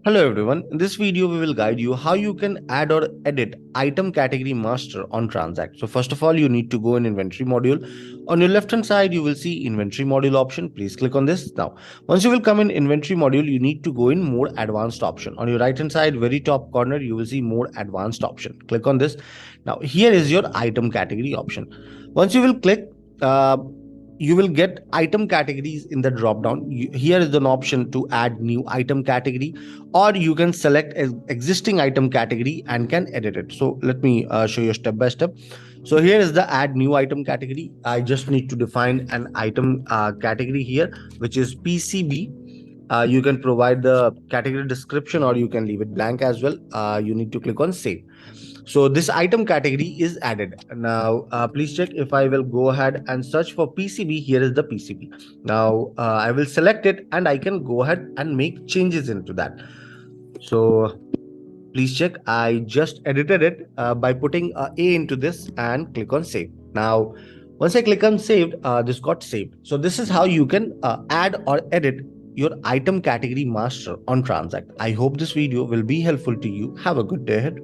Hello everyone, in this video we will guide you how you can add or edit item category master on TranZact. So first of all, you need to go in inventory module. On your left hand side, you will see inventory module option. Please click on this. Now, once you will come in inventory module, you need to go in more advanced option. On your right hand side, very top corner, you will see more advanced option. Click on this. Now here is your item category option. Once you will click, uh, you will get item categories in the drop down. Here is an option to add new item category, or you can select existing item category and can edit it. So let me show you step by step. So here is the add new item category. I just need to define an item category here, which is PCB. You can provide the category description or you can leave it blank as well. You need to click on save. So this item category is added. Now, please check if I will go ahead and search for PCB. Here is the PCB. Now, I will select it and I can go ahead and make changes into that. So please check. I just edited it by putting A into this and click on save. Now, once I click on saved, this got saved. So this is how you can add or edit your item category master on TranZact. I hope this video will be helpful to you. Have a good day ahead.